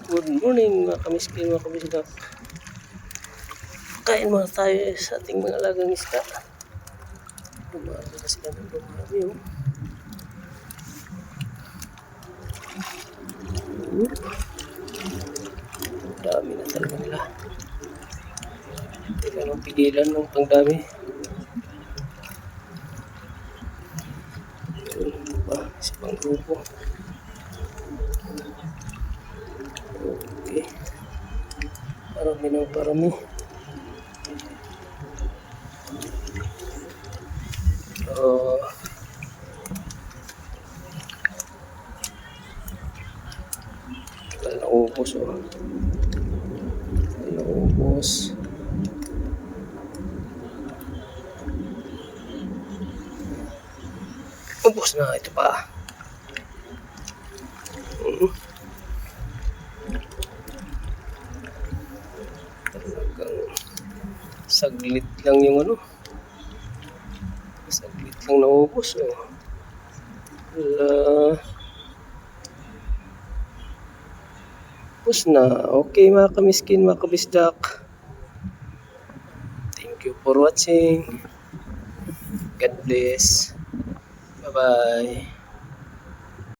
Good morning mga kamiskin, mga kabisdak. Kain mga tayo sa ating mga alagang isda. Dumami na sila ng dumami. Dami na talaga nila. Hindi ka nang pigilan ng pangdami. Isa pang grupo. Okay. Parami ng parami. Naubos naubos. Ubos na ito pa. Talagang saglit lang yung saglit lang naubos. Ubos na. Okay mga kamiskin, mga kabisdak. Thank you for watching. God bless. Bye-bye.